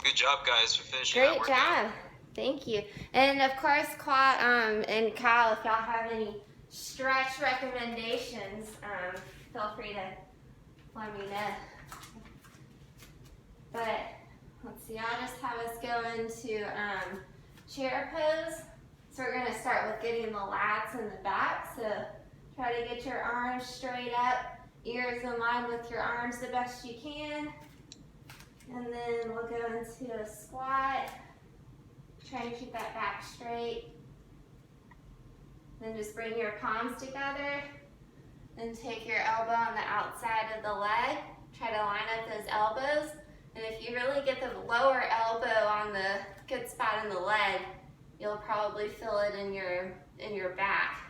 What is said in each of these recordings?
Good job, guys, for finishing that Great workout. job. Thank you. And of course, and Kyle, if y'all have any stretch recommendations, feel free to let me know. But let's see, I'll just have us go into chair pose. So we're gonna start with getting the lats in the back. So try to get your arms straight up, ears in line with your arms the best you can. And then we'll go into a squat. Try and keep that back straight. Then just bring your palms together. Then take your elbow on the outside of the leg. Try to line up those elbows. And if you really get the lower elbow on the good spot in the leg, you'll probably feel it in your back.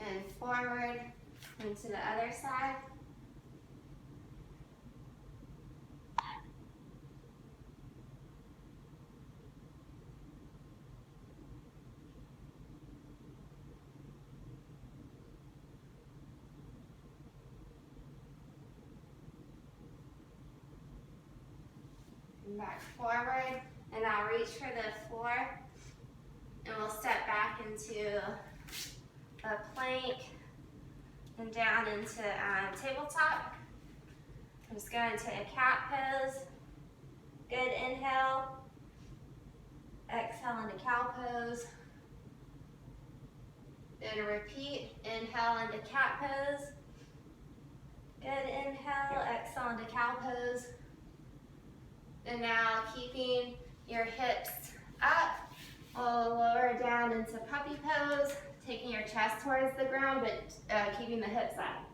And forward and to the other side. And back forward. And I'll reach for the floor. And we'll step back into a plank and down into tabletop. I'm just going to a cat pose. Good inhale. Exhale into cow pose. Then repeat. Inhale into cat pose. Good inhale. Exhale into cow pose. And now keeping your hips up, we'll lower down into puppy pose, taking your chest towards the ground, but keeping the hips up.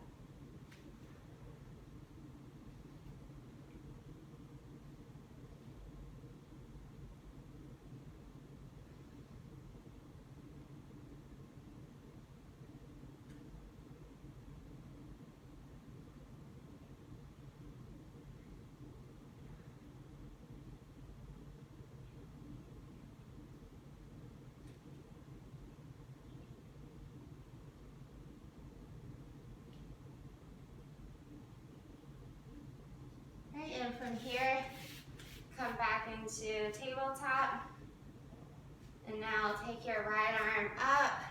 Right, and from here, come back into tabletop. And now take your right arm up.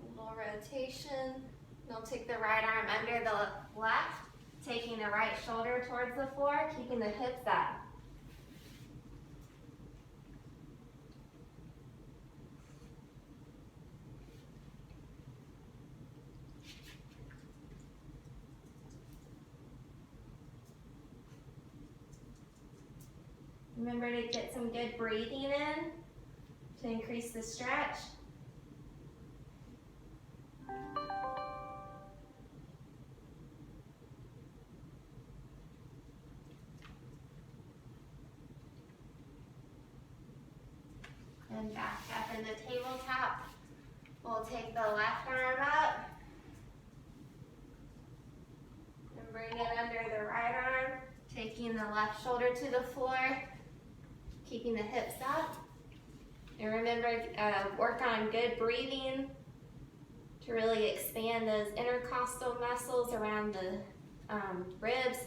A little rotation. You'll take the right arm under the left, taking the right shoulder towards the floor, keeping the hips up. Remember to get some good breathing in to increase the stretch. And back up in the tabletop. We'll take the left arm up and bring it under the right arm, taking the left shoulder to the floor, keeping the hips up. And remember, work on good breathing to really expand those intercostal muscles around the ribs.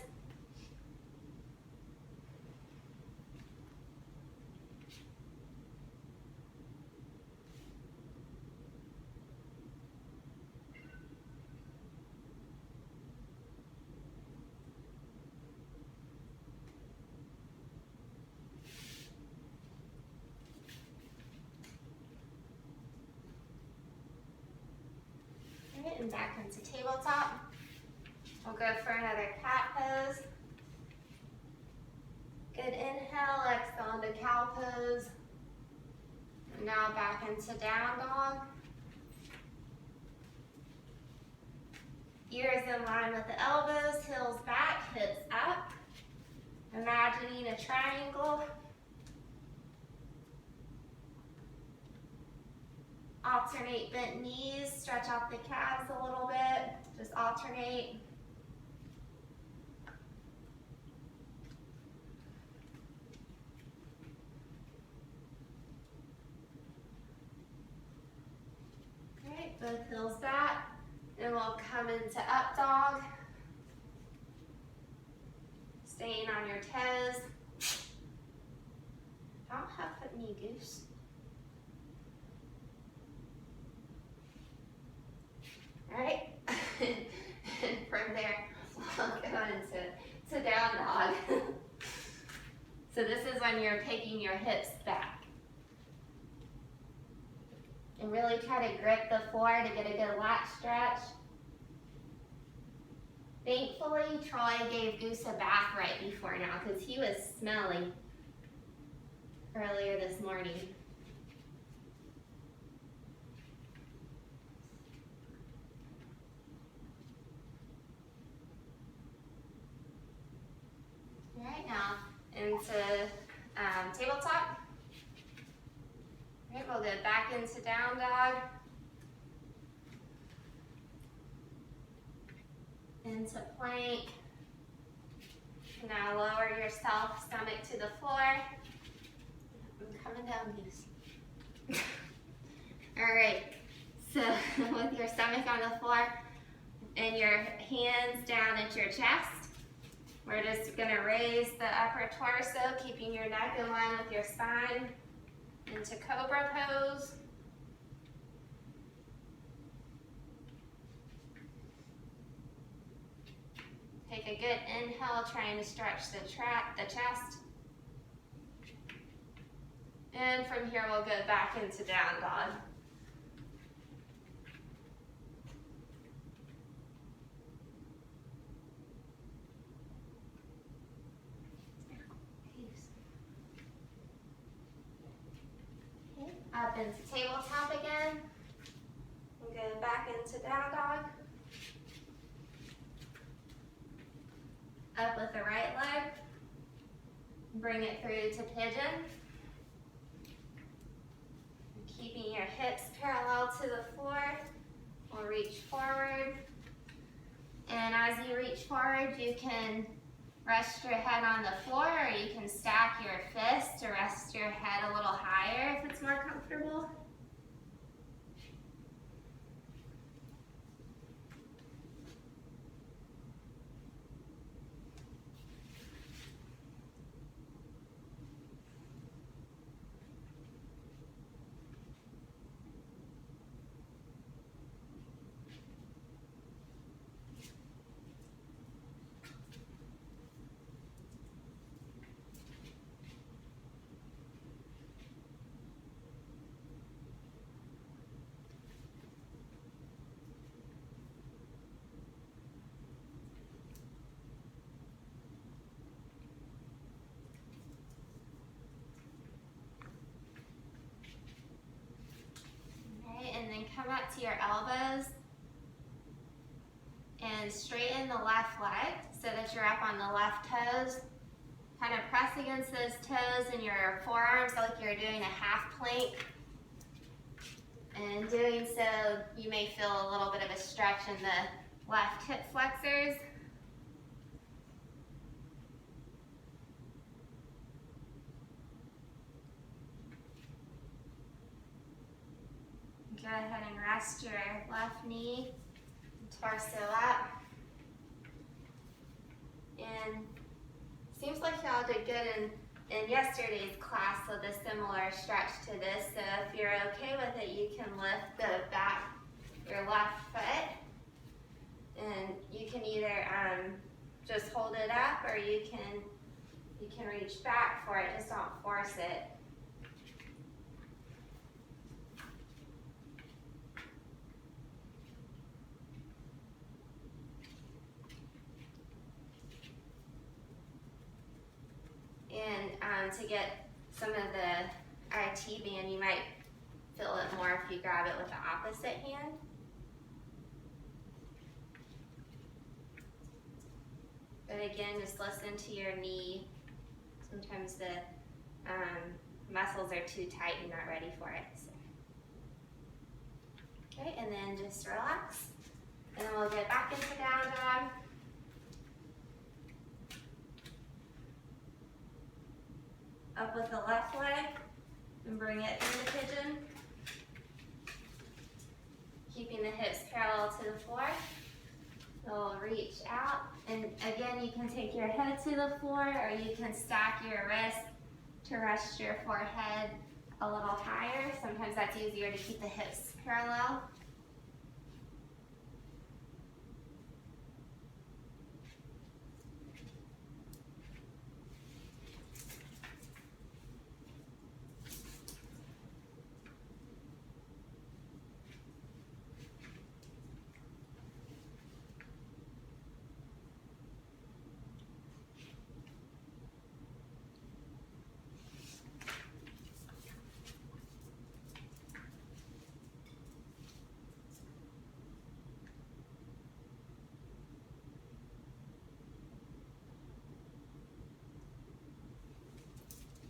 And back into tabletop. We'll go for another cat pose. Good inhale, exhale into cow pose. And now back into down dog. Ears in line with the elbows, heels back, hips up. Imagining a triangle. Alternate bent knees, stretch out the calves a little bit, just alternate. both heels back. And we'll come into up dog. Staying on your toes. I don't have foot knee goose. All right. And from there, we'll go into down dog. So this is when you're taking your hips back. And really try to grip the floor to get a good lat stretch. Thankfully, Troy gave Goose a bath right before now because he was smelly earlier this morning. All right, now into tabletop. All right, we'll go back into down dog. Into plank. Now lower yourself, stomach to the floor. I'm coming down, Goose. All right, so with your stomach on the floor and your hands down at your chest, we're just gonna raise the upper torso, keeping your neck in line with your spine, into cobra pose. Take a good inhale, trying to stretch the chest. And from here, we'll go back into down dog. Okay. Up into tabletop again. We'll go back into down dog. Up with the right leg. Bring it through to pigeon. Keeping your hips parallel to the floor. We'll reach forward. And as you reach forward, you can rest your head on the floor, or you can stack your fists to rest your head a little higher if it's more comfortable. Come up to your elbows and straighten the left leg so that you're up on the left toes. Kind of press against those toes in your forearms like you're doing a half plank. And doing so, you may feel a little bit of a stretch in the left hip flexors. Go ahead and rest your left knee, torso up. And seems like y'all did good in yesterday's class with a similar stretch to this. So if you're okay with it, you can lift the back, your left foot. And you can either just hold it up, or you can reach back for it, just don't force it. And to get some of the RT band, you might feel it more if you grab it with the opposite hand. But again, just listen to your knee. Sometimes the muscles are too tight and not ready for it. So. Okay, and then just relax. And then we'll get back into down dog. Up with the left leg and bring it into pigeon. keeping the hips parallel to the floor. You'll reach out, and again, you can take your head to the floor, or you can stack your wrists to rest your forehead a little higher. Sometimes that's easier to keep the hips parallel.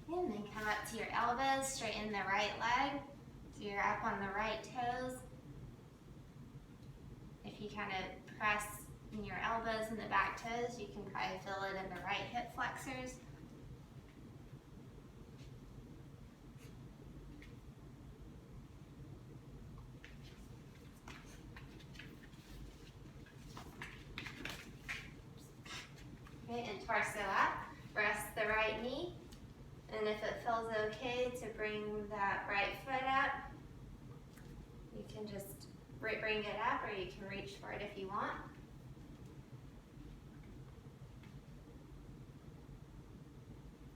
And then come up to your elbows, straighten the right leg. So you're up on the right toes. If you kind of press in your elbows and the back toes, you can probably feel it in the right hip flexors. Okay, and torso up. Rest the right knee. And if it feels okay to bring that right foot up, you can just bring it up, or you can reach for it if you want.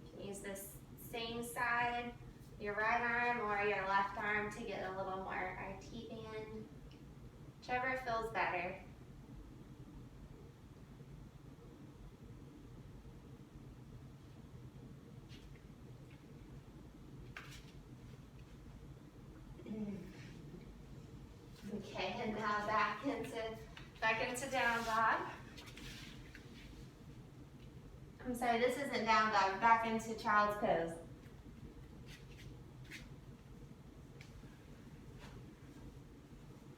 You can use this same side, your right arm or your left arm, to get a little more IT band, whichever feels better. Okay, and now back into down dog. I'm sorry, this isn't down dog, back into child's pose.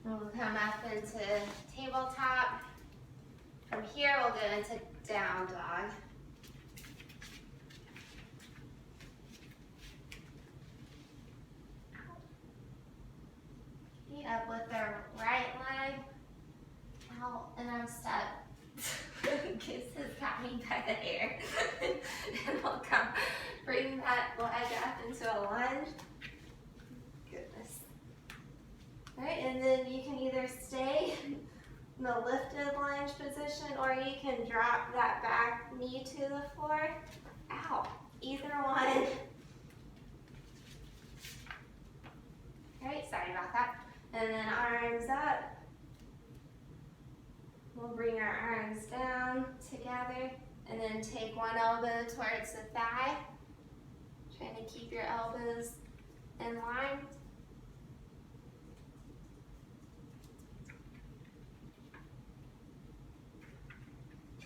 And we'll come up into tabletop. From here, we'll go into down dog. Up with the right leg, out, and I'm stuck. Kiss has got me by the hair. And we'll come, bring that leg up into a lunge. Goodness. All right, and then you can either stay in the lifted lunge position, or you can drop that back knee to the floor. Ow, either one. All right, sorry about that. And then arms up. We'll bring our arms down together, and then take one elbow towards the thigh. Trying to keep your elbows in line.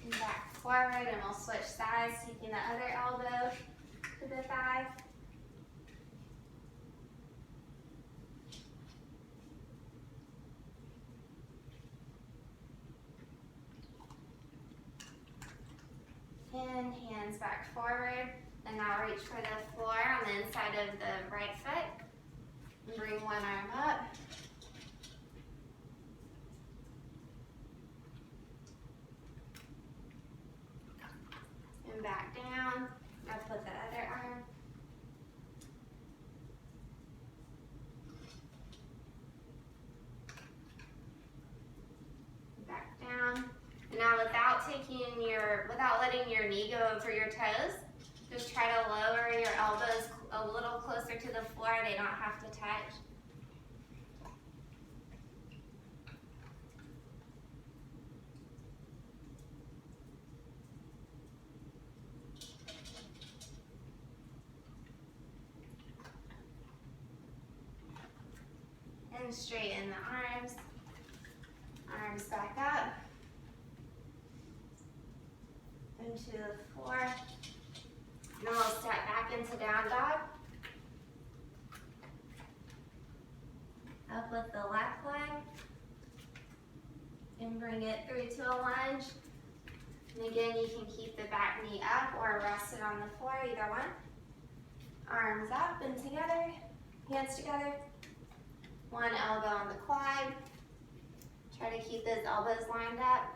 And back forward, and we'll switch sides, taking the other elbow to the thigh. And hands back forward, and now reach for the floor on the inside of the right foot. And bring one arm up. And back down, up with the other arm. Back down. And now without letting your knee go over your toes, just try to lower your elbows a little closer to the floor. They don't have to touch. And straighten the arms. Arms back up. Into the floor. Then we'll step back into down dog. Up with the left leg. And bring it through to a lunge. And again, you can keep the back knee up or rest it on the floor, either one. Arms up and together. Hands together. One elbow on the quad. Try to keep those elbows lined up.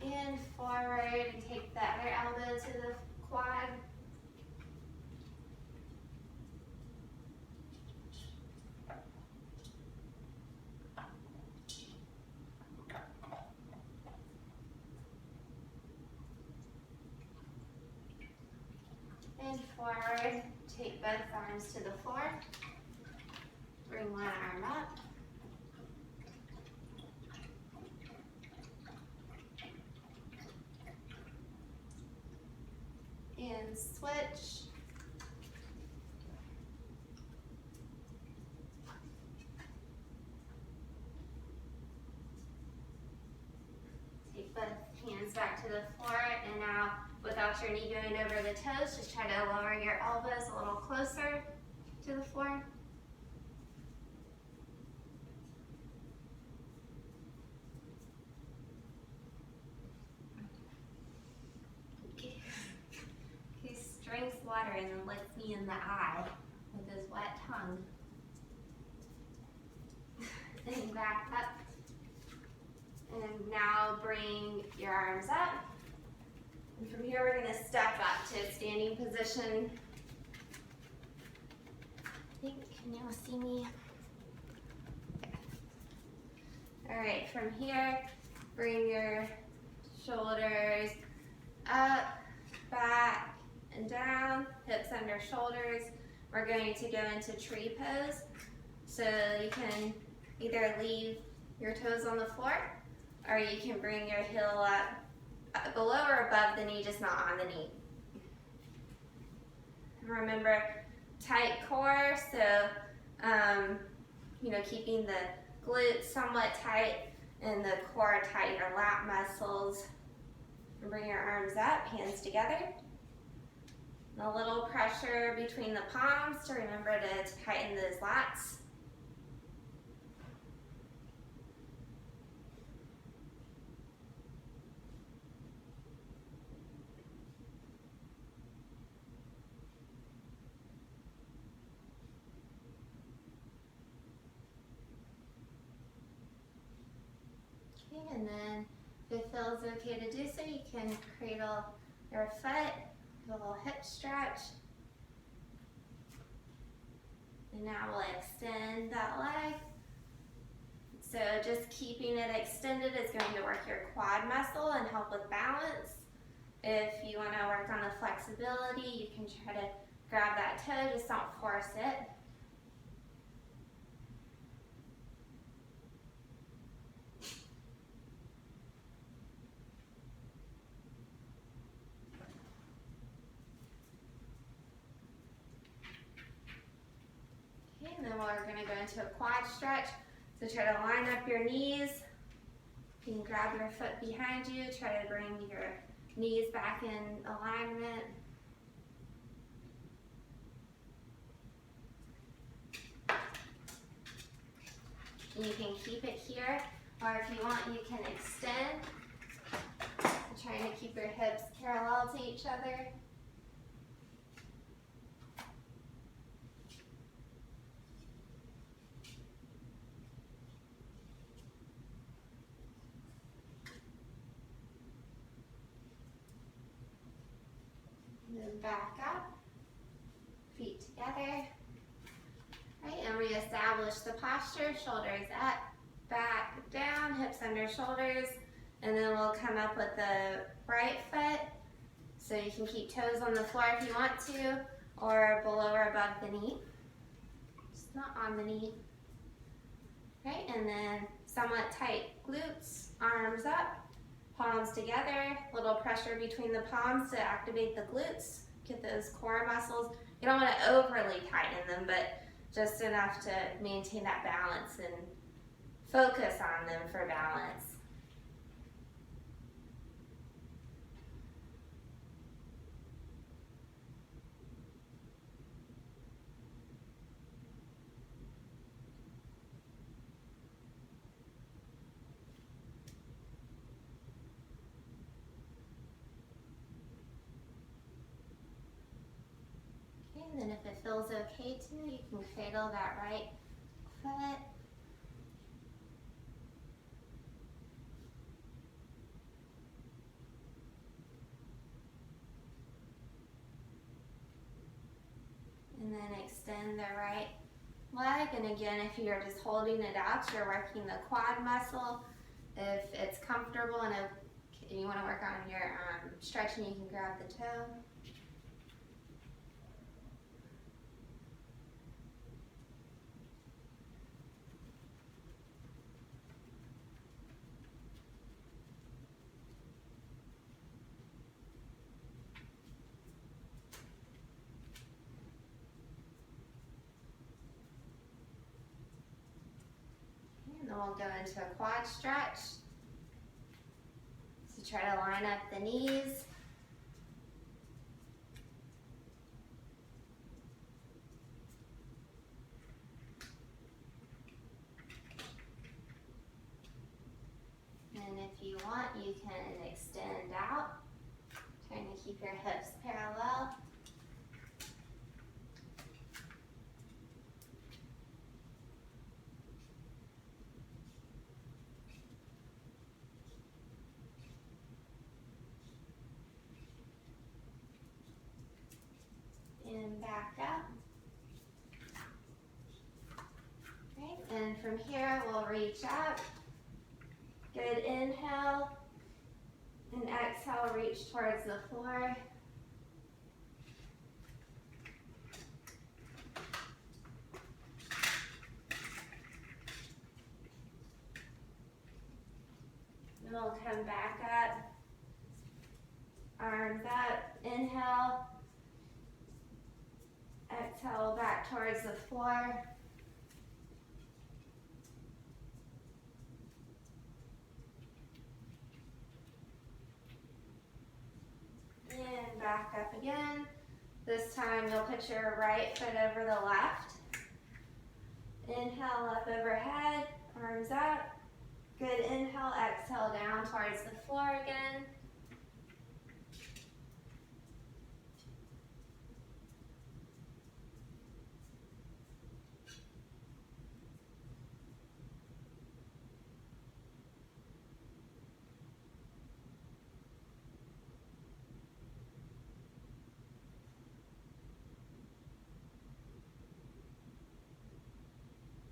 And forward, and take the other elbow to the quad. And forward, take both arms to the floor. Bring one arm up. And switch. Take both hands back to the floor, and now without your knee going over the toes, just try to lower your elbows a little closer to the floor. Okay. He drinks water and then looks me in the eye with his wet tongue. And back up. And now bring your arms up. And from here, we're going to step up to a standing position. Can you all see me? Okay. All right, from here, bring your shoulders up, back, and down, hips under shoulders. We're going to go into tree pose. So you can either leave your toes on the floor, or you can bring your heel up below or above the knee, just not on the knee. Remember, tight core, so keeping the glutes somewhat tight and the core tight, your lat muscles. And bring your arms up, hands together. And a little pressure between the palms to remember to tighten those lats. And then if it feels okay to do so, you can cradle your foot, a little hip stretch. And now we'll extend that leg. So just keeping it extended is going to work your quad muscle and help with balance. If you want to work on the flexibility, you can try to grab that toe, just don't force it. And then we're going to go into a quad stretch. So try to line up your knees. You can grab your foot behind you. Try to bring your knees back in alignment. You can keep it here, or if you want, you can extend. Trying to keep your hips parallel to each other. Then back up, feet together. Right, and reestablish the posture, shoulders up, back, down, hips under shoulders, and then we'll come up with the right foot. So you can keep toes on the floor if you want to, or below or above the knee. Just not on the knee. Right, and then somewhat tight glutes, arms up, palms together, little pressure between the palms to activate the glutes, get those core muscles. You don't want to overly tighten them, but just enough to maintain that balance and focus on them for balance. And then if it feels okay to, you can cradle that right foot. And then extend the right leg. And again, if you're just holding it out, you're working the quad muscle. If it's comfortable and you want to work on your stretching, you can grab the toe. And then we'll go into a quad stretch. So try to line up the knees. And if you want, you can extend out, trying to keep your hips parallel. And back up. Right, and from here we'll reach up. Good inhale. And exhale, reach towards the floor. And we'll come back up. Arms up. Inhale. Exhale, back towards the floor. And back up again. This time you'll put your right foot over the left. Inhale up overhead, arms up. Good inhale, exhale down towards the floor again.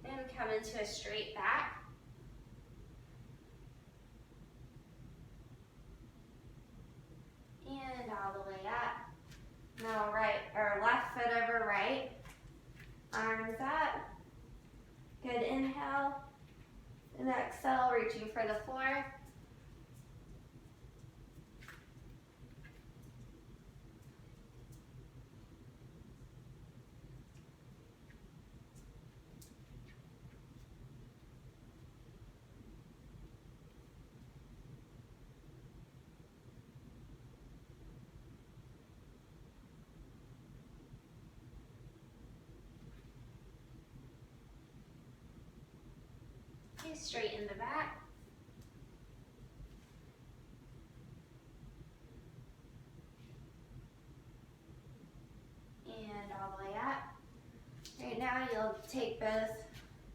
And come into a straight back. And all the way up. Now left foot over right. Arms up. Good inhale. And exhale, reaching for the floor. Okay, straighten the back. And all the way up. Right now you'll take both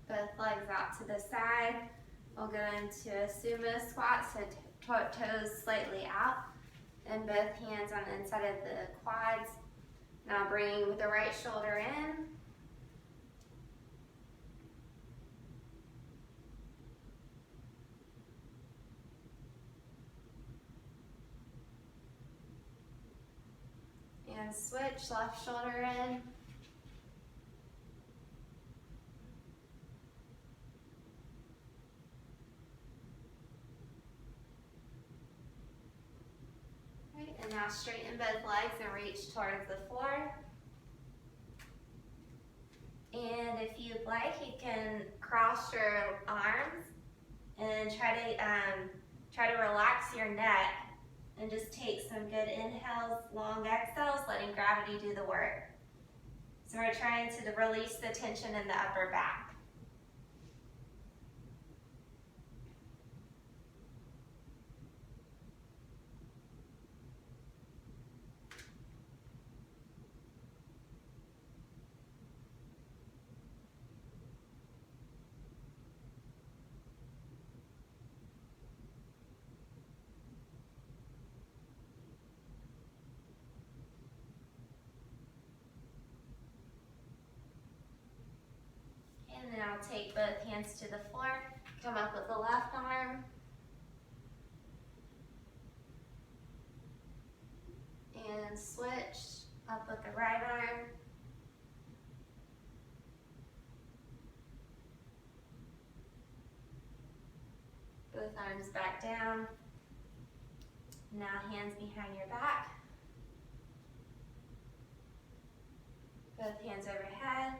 legs out to the side. We'll go into a sumo squat, so toes slightly out and both hands on the inside of the quads. Now bring the right shoulder in. And switch, left shoulder in. Right, and now straighten both legs and reach towards the floor. And if you'd like, you can cross your arms and try to relax your neck and just take some good inhales, long exhales, letting gravity do the work. So we're trying to release the tension in the upper back. And I'll take both hands to the floor, come up with the left arm, and switch up with the right arm. Both arms back down. Now hands behind your back. Both hands overhead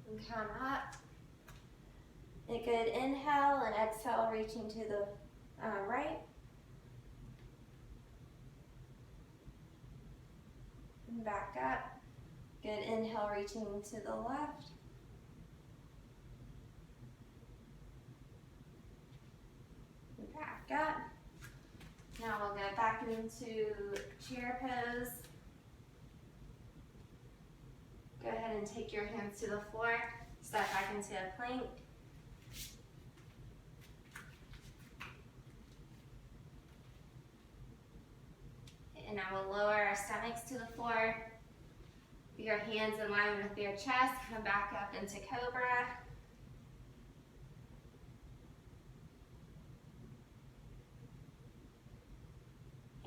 and come up. A good inhale and exhale, reaching to the right. And back up. Good inhale, reaching to the left. And back up. Now we'll go back into chair pose. Go ahead and take your hands to the floor. Step back into a plank. And now we'll lower our stomachs to the floor. Your hands in line with your chest. Come back up into cobra.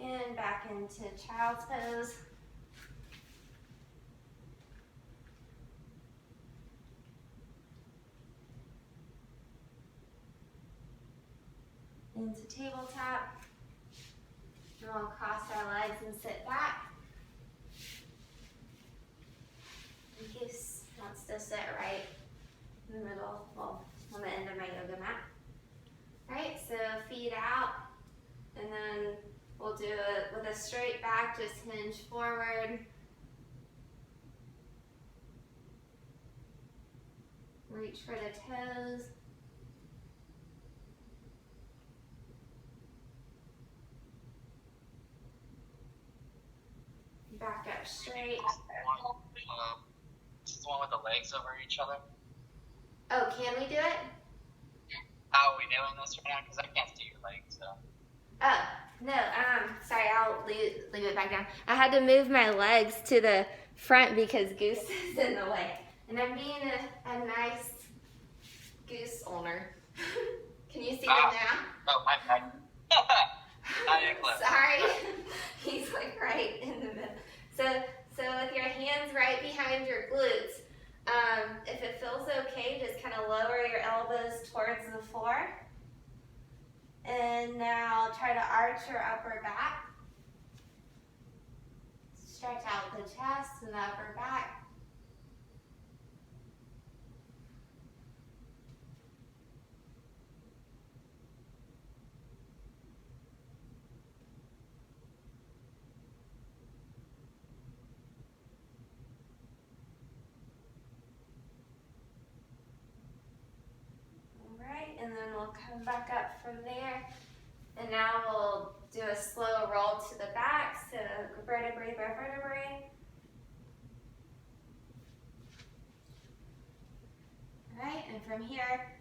And back into child's pose. Into tabletop. And we'll cross our legs and sit back. And Goose wants to sit right in the middle, well, on the end of my yoga mat. Alright, so feet out, and then we'll do it with a straight back, just hinge forward. Reach for the toes. Back up straight. This is the one with the legs over each other. Oh, can we do it? How are we doing this right now? Because I can't see your legs, so. Oh, no, sorry, I'll leave it back down. I had to move my legs to the front because Goose is in the way. And I'm being a nice goose owner. Can you see them now? Oh, my bad. Not even close. Sorry. He's like right in the middle. So with your hands right behind your glutes, if it feels okay, just kind of lower your elbows towards the floor. And now try to arch your upper back. Stretch out the chest and the upper back. And then we'll come back up from there. And now we'll do a slow roll to the back, so vertebrae by vertebrae. Alright, and from here,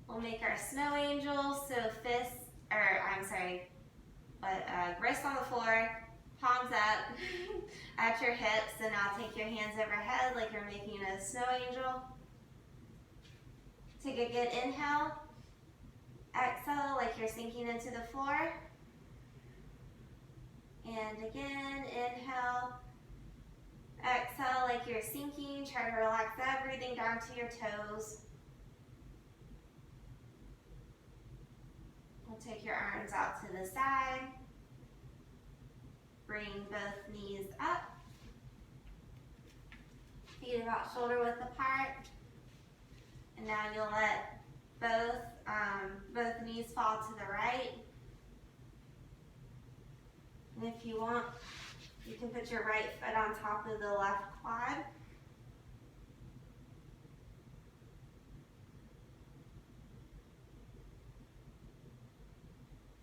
we'll make our snow angel, so wrists on the floor, palms up at your hips, and now take your hands overhead like you're making a snow angel. Take a good inhale. Exhale like you're sinking into the floor. And again, inhale. Exhale like you're sinking. Try to relax everything down to your toes. We'll take your arms out to the side. Bring both knees up. Feet about shoulder width apart. And now you'll let both knees fall to the right. And if you want, you can put your right foot on top of the left quad.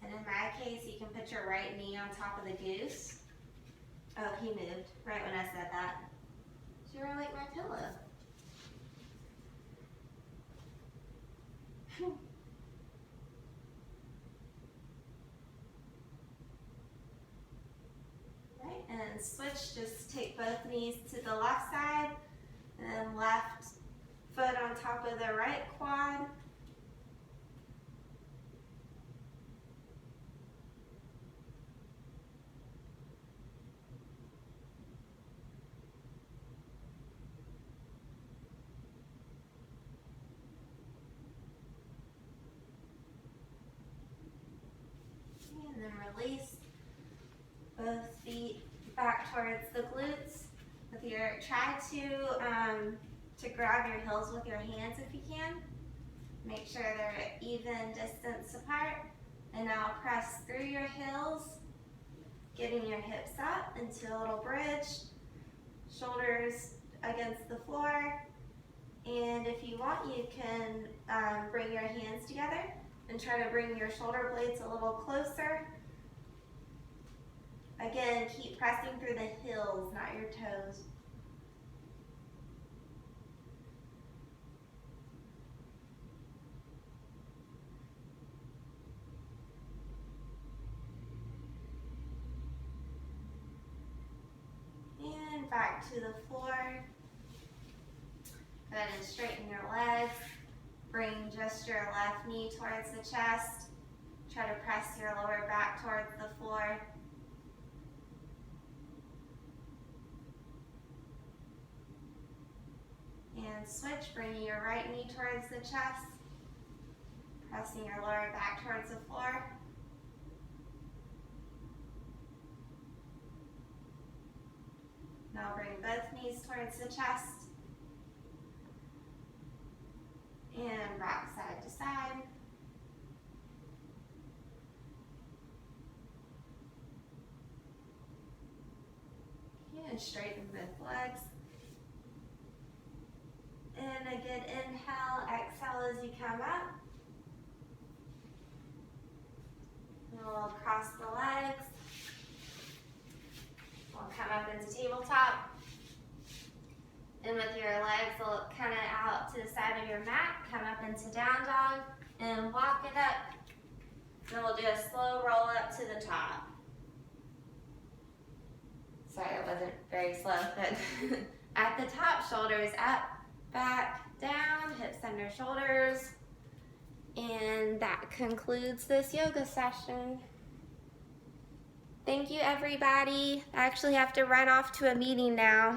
And in my case, you can put your right knee on top of the goose. Oh, he moved right when I said that. So you're like my pillow. Right, and switch, just take both knees to the left side, and then left foot on top of the right quad. And then release both feet back towards the glutes. Try to grab your heels with your hands if you can. Make sure they're at even distance apart. And now press through your heels, getting your hips up into a little bridge, shoulders against the floor. And if you want, you can bring your hands together and try to bring your shoulder blades a little closer. Again, keep pressing through the heels, not your toes. And back to the floor. Go ahead and straighten your legs. Bring just your left knee towards the chest. Try to press your lower back towards the floor. And switch, bringing your right knee towards the chest. Pressing your lower back towards the floor. Now bring both knees towards the chest. And rock side to side. And straighten both legs. And a good inhale, exhale as you come up. And we'll cross the legs. We'll come up into tabletop. And with your legs kind of out to the side of your mat, come up into down dog and walk it up. Then we'll do a slow roll up to the top. Sorry, it wasn't very slow, but at the top, shoulders up, back, down, hips under shoulders. And that concludes this yoga session. Thank you, everybody. I actually have to run off to a meeting now.